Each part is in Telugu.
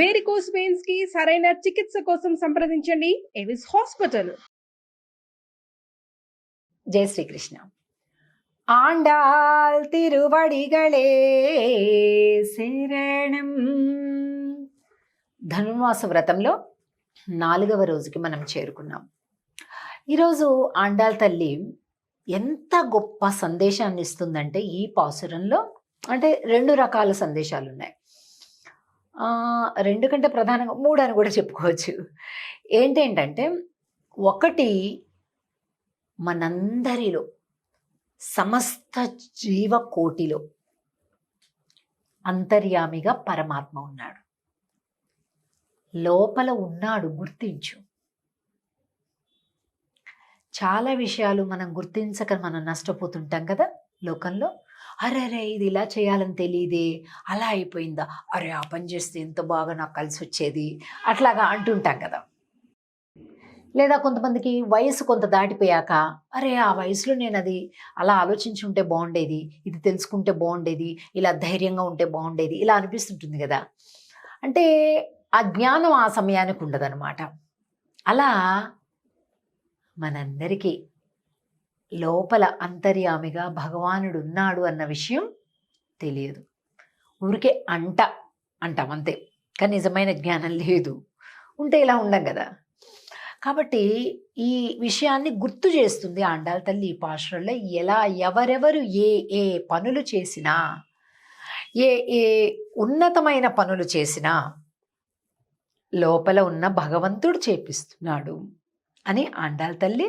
వేరికోస్ వెయిన్స్ కి సరైన చికిత్స కోసం సంప్రదించండి ఎవిస్ హాస్పిటల్. జై శ్రీకృష్ణ. ఆండాల్ తిరువడిగళే శరణం. ధనుర్మాస వ్రతంలో 4వ రోజుకి మనం చేరుకున్నాం. ఈరోజు ఆండాల్ తల్లి ఎంత గొప్ప సందేశాన్ని ఇస్తుందంటే ఈ పాసురంలో, అంటే 2 రకాల సందేశాలు ఉన్నాయి. 2 కంటే ప్రధానంగా 3 అని కూడా చెప్పుకోవచ్చు. ఏంటంటే, ఒకటి మనందరిలో సమస్త జీవకోటిలో అంతర్యామిగా పరమాత్మ ఉన్నాడు. లోపల ఉన్నాడు, గుర్తించు. చాలా విషయాలు మనం గుర్తించక మనం నష్టపోతుంటాం కదా లోకంలో. అరే ఇది ఇలా చేయాలని తెలియదే, అలా అయిపోయిందా, అరే ఆ పని చేస్తే ఎంత బాగా నాకు కలిసి వచ్చేది, అట్లాగా అంటుంటాం కదా. లేదా కొంతమందికి వయసు కొంత దాటిపోయాక, అరే ఆ వయసులో నేను అది అలా ఆలోచించి ఉంటే బాగుండేది, ఇది తెలుసుకుంటే బాగుండేది, ఇలా ధైర్యంగా ఉంటే బాగుండేది, ఇలా అనిపిస్తుంటుంది కదా. అంటే ఆ జ్ఞానం ఆ సమయానికి ఉండదన్నమాట. అలా మనందరికీ లోపల అంతర్యామిగా భగవానుడు ఉన్నాడు అన్న విషయం తెలియదు. ఊరికే అంటాం అంతే, కానీ నిజమైన జ్ఞానం లేదు. ఉంటే ఇలా ఉండం కదా. కాబట్టి ఈ విషయాన్ని గుర్తు చేస్తుంది ఆండాల్ తల్లి ఈ పాశురంలో. ఎలా ఎవరెవరు ఏ పనులు చేసినా, ఏ ఉన్నతమైన పనులు చేసినా లోపల ఉన్న భగవంతుడు చేపిస్తున్నాడు అని ఆండాల్ తల్లి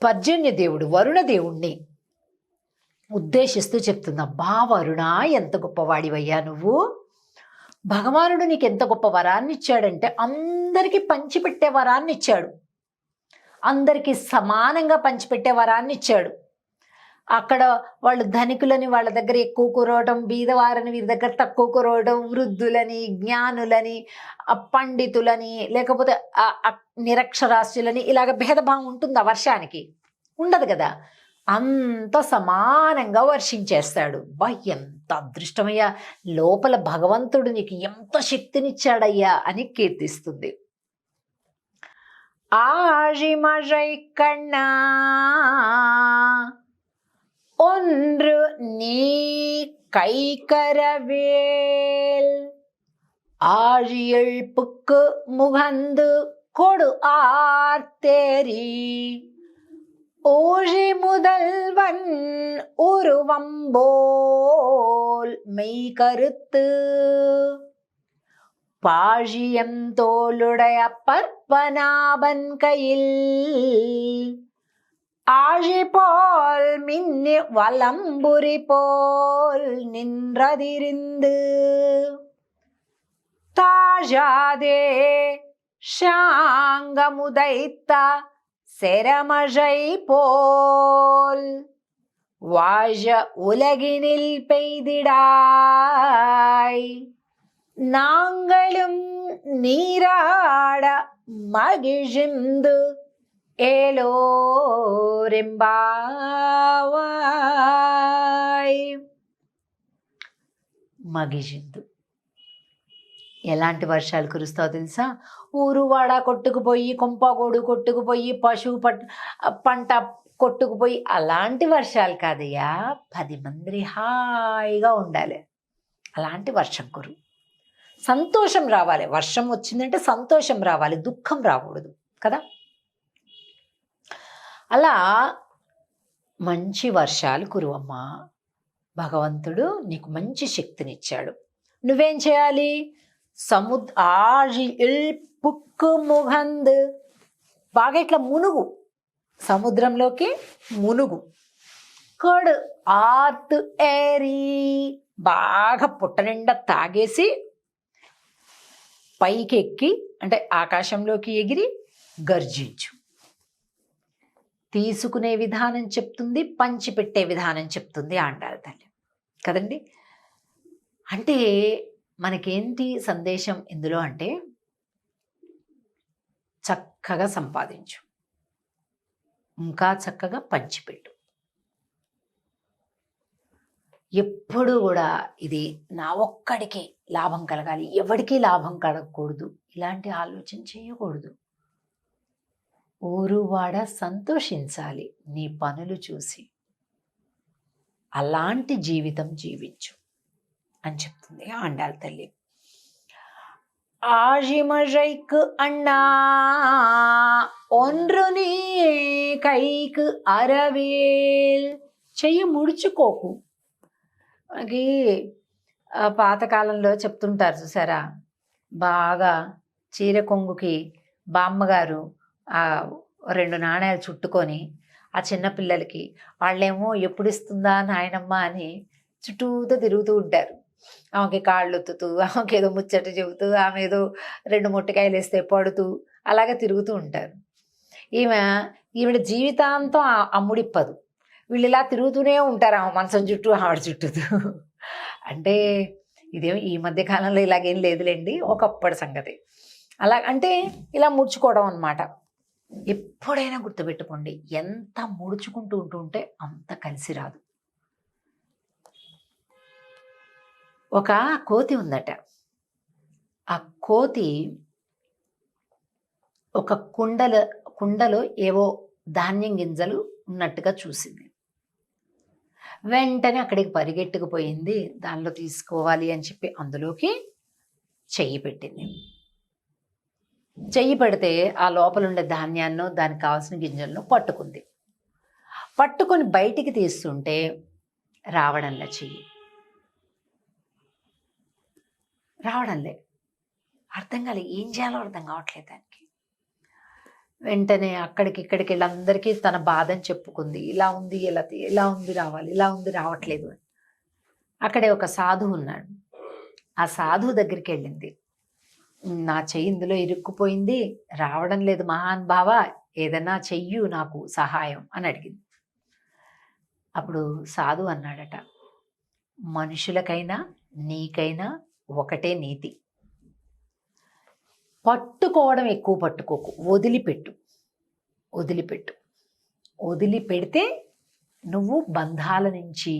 పర్జన్య దేవుడు వరుణ దేవుణ్ణి ఉద్దేశిస్తూ చెప్తుంది. అబ్బా వరుణ, ఎంత గొప్పవాడివయ్యా నువ్వు. భగవానుడు నీకు ఎంత గొప్ప వరాన్ని ఇచ్చాడంటే, అందరికీ పంచిపెట్టే వరాన్ని ఇచ్చాడు. అందరికీ సమానంగా పంచిపెట్టే వరాన్ని ఇచ్చాడు. అక్కడ వాళ్ళు ధనికులని వాళ్ళ దగ్గర ఎక్కువ కురవడం, బీదవారని వీరి దగ్గర తక్కువ కురవడం, వృద్ధులని, జ్ఞానులని, పండితులని, లేకపోతే నిరక్షరాస్యులని, ఇలాగ భేదభావం ఉంటుందా వర్షానికి? ఉండదు కదా. అంత సమానంగా వర్షించేస్తాడు. ఎంత అదృష్టమయ్యా, లోపల భగవంతుడు నీకు ఎంత శక్తినిచ్చాడయ్యా అని కీర్తిస్తుంది. ఆజిమజై కన్నా ஒன்று நீ கைகரவேல் ஆழியழ்ப்புக்கு முகந்து கொடு ஆர்த்தேரி ஊழி முதல்வன் உருவம்போல் மெய் கருத்து பாழியம் தோளுடைய பற்பனாபன் கையில் ஆழி போல் மின்னி வலம்புரி போல் நின்றதிருந்து தாழாதே ஷாங்கமுதைத்த செரமழை போல் வாழ உலகினில் பெய்திடாய் நாங்களும் நீராட மகிழ்ந்து ఏలోరెంబావాయ్. మగిజిందు. ఎలాంటి వర్షాలు కురుస్తావో తెలుసా? ఊరు వాడ కొట్టుకుపోయి, కొంపగోడు కొట్టుకుపోయి, పశువు పంట కొట్టుకుపోయి అలాంటి వర్షాలు కాదయ్యా. 10 మంది హాయిగా ఉండాలి, అలాంటి వర్షం కురు. సంతోషం రావాలి. వర్షం వచ్చిందంటే సంతోషం రావాలి, దుఃఖం రాకూడదు కదా. అలా మంచి వర్షాలు కురువమ్మా. భగవంతుడు నీకు మంచి శక్తినిచ్చాడు. నువ్వేం చేయాలి? పుక్కు ముగంద్, బాగా ఇట్లా మునుగు, సముద్రంలోకి మునుగు. కొడు ఆర్త్ ఏరి, బాగా పుట్ట నిండా తాగేసి పైకి ఎక్కి, అంటే ఆకాశంలోకి ఎగిరి గర్జించు. తీసుకునే విధానం చెప్తుంది, పంచిపెట్టే విధానం చెప్తుంది ఆండాల్ తల్లి కదండి. అంటే మనకేంటి సందేశం ఇందులో అంటే, చక్కగా సంపాదించు, ఇంకా చక్కగా పంచిపెట్టు. ఎప్పుడు కూడా ఇది నా ఒక్కడికే లాభం కలగాలి, ఎవరికీ లాభం కలగకూడదు, ఇలాంటి ఆలోచన చేయకూడదు. ఊరువాడ సంతోషించాలి నీ పనులు చూసి, అలాంటి జీవితం జీవించు అని చెప్తుంది ఆండాళ్ తల్లి. ఆజిమజైక్ అన్నా ఒండ్రుని కైక్ అరవేల్, చెయ్యి ముడుచుకోకు. మనకి పాతకాలంలో చెప్తుంటారు చూసారా, బాగా చీర కొంగుకి బామ్మగారు 2 నాణ్యాలు చుట్టుకొని ఆ చిన్నపిల్లలకి, వాళ్ళేమో ఎప్పుడు ఇస్తుందా నాయనమ్మ అని చుట్టూతో తిరుగుతూ ఉంటారు. ఆమెకి కాళ్ళు ఒత్తుతూ, ఆమెకి ఏదో ముచ్చట చెబుతూ, ఆమె ఏదో 2 మొట్టికాయలు వేస్తే పడుతూ అలాగే తిరుగుతూ ఉంటారు. ఈవిడ జీవితాంతం అమ్ముడిప్పదు. వీళ్ళు ఇలా తిరుగుతూనే ఉంటారు ఆమె మంచం చుట్టూ, ఆవిడ చుట్టూ. అంటే ఇదేం ఈ మధ్య కాలంలో ఇలాగేం లేదులేండి, ఒకప్పటి సంగతి. అలా అంటే ఇలా ముడుచుకోవడం అన్నమాట. ఎప్పుడైనా గుర్తుపెట్టుకోండి, ఎంత ముడుచుకుంటూ ఉంటే అంత కలిసి రాదు. ఒక కోతి ఉందట. ఆ కోతి ఒక కుండలో ఏవో ధాన్యం గింజలు ఉన్నట్టుగా చూసింది. వెంటనే అక్కడికి పరిగెట్టుకుపోయింది, దానిలో తీసుకోవాలి అని చెప్పి అందులోకి చెయ్యి పెట్టింది. చెయ్యి పెడితే ఆ లోపల ఉండే ధాన్యాన్ని, దానికి కావాల్సిన గింజలను పట్టుకొని బయటికి తీస్తుంటే రావడంలే చెయ్యి, రావడంలే. అర్థం కాలే, ఏం చేయాలో అర్థం కావట్లేదు దానికి. వెంటనే ఇక్కడికి వెళ్ళి అందరికీ తన బాధని చెప్పుకుంది. ఇలా ఉంది, ఇలా ఉంది రావాలి, ఇలా ఉంది రావట్లేదు అని. అక్కడే ఒక సాధువు ఉన్నాడు. ఆ సాధువు దగ్గరికి వెళ్ళింది. నా చెయ్యి ఇందులో ఇరుక్కుపోయింది, రావడం లేదు మహాన్ భావ, ఏదైనా చెయ్యు నాకు సహాయం అని అడిగింది. అప్పుడు సాధువు అన్నాడట, మనుషులకైనా నీకైనా ఒకటే నీతి, పట్టుకోవడం ఎక్కువ పట్టుకోకు, వదిలిపెడితే నువ్వు బంధాల నుంచి,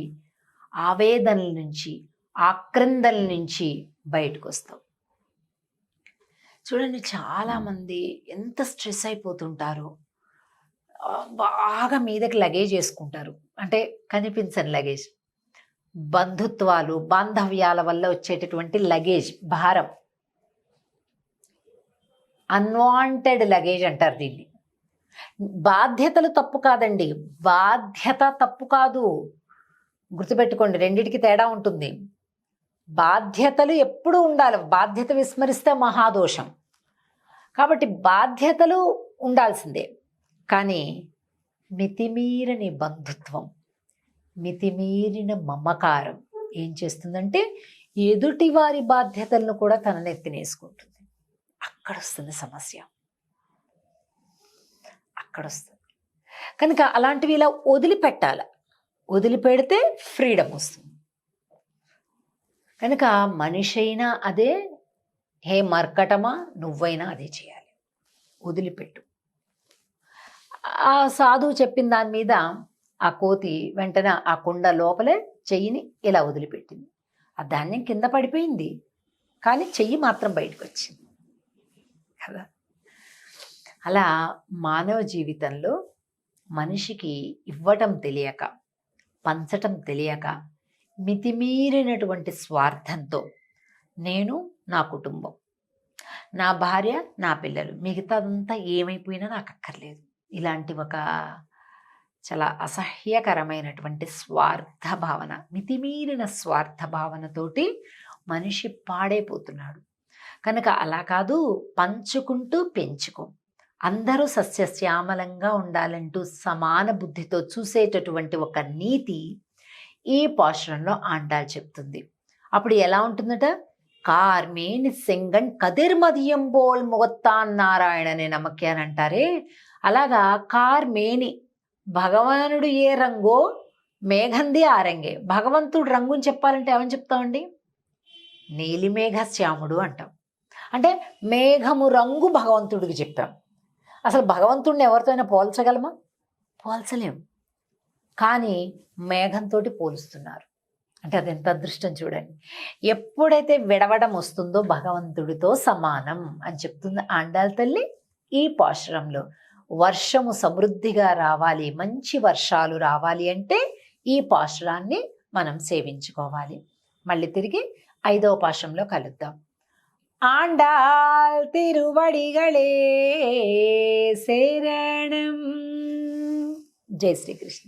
ఆవేదనల నుంచి, ఆక్రందల నుంచి బయటకు వస్తావు. చూడండి, చాలామంది ఎంత స్ట్రెస్ అయిపోతుంటారు, బాగా మీదకి లగేజ్ వేసుకుంటారు, అంటే కనిపించని లగేజ్. బంధుత్వాలు, బాంధవ్యాల వల్ల వచ్చేటటువంటి లగేజ్, భారం, అన్వాంటెడ్ లగేజ్ అంటారు దీన్ని. బాధ్యతలు తప్పు కాదండి, బాధ్యత తప్పు కాదు, గుర్తుపెట్టుకోండి, రెండిటికి తేడా ఉంటుంది. బాధ్యతలు ఎప్పుడూ ఉండాలి, బాధ్యత విస్మరిస్తే మహాదోషం. కాబట్టి బాధ్యతలు ఉండాల్సిందే, కానీ మితిమీరని బంధుత్వం, మితిమీరిన మమకారం ఏం చేస్తుందంటే ఎదుటి వారి బాధ్యతలను కూడా తననెత్తినేసుకుంటుంది. అక్కడ వస్తుంది సమస్య, అక్కడ వస్తుంది. కనుక అలాంటివి ఇలా వదిలిపెట్టాలి, వదిలిపెడితే ఫ్రీడమ్ వస్తుంది. కనుక మనిషి అయినా అదే, హే మర్కటమా నువ్వైనా అదే చేయాలి, వదిలిపెట్టు. ఆ సాధువు చెప్పిన దాని మీద ఆ కోతి వెంటనే ఆ కుండ లోపలే చెయ్యిని ఇలా వదిలిపెట్టింది. ఆ ధాన్యం కింద పడిపోయింది, కానీ చెయ్యి మాత్రం బయటకు వచ్చింది కదా. అలా మానవ జీవితంలో మనిషికి ఇవ్వటం తెలియక, పంచటం తెలియక, మితిమీరినటువంటి స్వార్థంతో నేను, నా కుటుంబం, నా భార్య, నా పిల్లలు, మిగతాదంతా ఏమైపోయినా నాకు అక్కర్లేదు, ఇలాంటి ఒక చాలా అసహ్యకరమైనటువంటి స్వార్థ భావన, మితిమీరిన స్వార్థ భావనతోటి మనిషి పాడైపోతున్నాడు. కనుక అలా కాదు, పంచుకుంటూ పెంచుకో, అందరూ సస్యశ్యామలంగా ఉండాలంటూ సమాన బుద్ధితో చూసేటటువంటి ఒక నీతి ఈ పాశురంలో ఆండాళ్ చెప్తుంది. అప్పుడు ఎలా ఉంటుందట, కార్మేని సెంగన్ కదిర్మదియం బోల్ ముగత్తాన్ నారాయణనే నమ్మకి అని అంటారే, అలాగా కార్మేని, భగవానుడు ఏ రంగో మేఘంది ఆ రంగే. భగవంతుడు రంగుని చెప్పాలంటే ఏమని చెప్తామండి, నీలిమేఘ శ్యాముడు అంటాం. అంటే మేఘము రంగు భగవంతుడికి చెప్పాం. అసలు భగవంతుడిని ఎవరితోనైనా పోల్చగలమా? పోల్చలేము. కానీ మేఘంతో పోలుస్తున్నారు. అంటే అది ఎంత అదృష్టం చూడండి. ఎప్పుడైతే విడవడం వస్తుందో భగవంతుడితో సమానం అని చెప్తుంది ఆండాళ్ తల్లి ఈ పాశురంలో. వర్షము సమృద్ధిగా రావాలి, మంచి వర్షాలు రావాలి అంటే ఈ పాశురాన్ని మనం సేవించుకోవాలి. మళ్ళీ తిరిగి 5వ పాశంలో కలుద్దాం. ఆండాళ్ తిరువడిగళే శరణం. జై శ్రీకృష్ణ.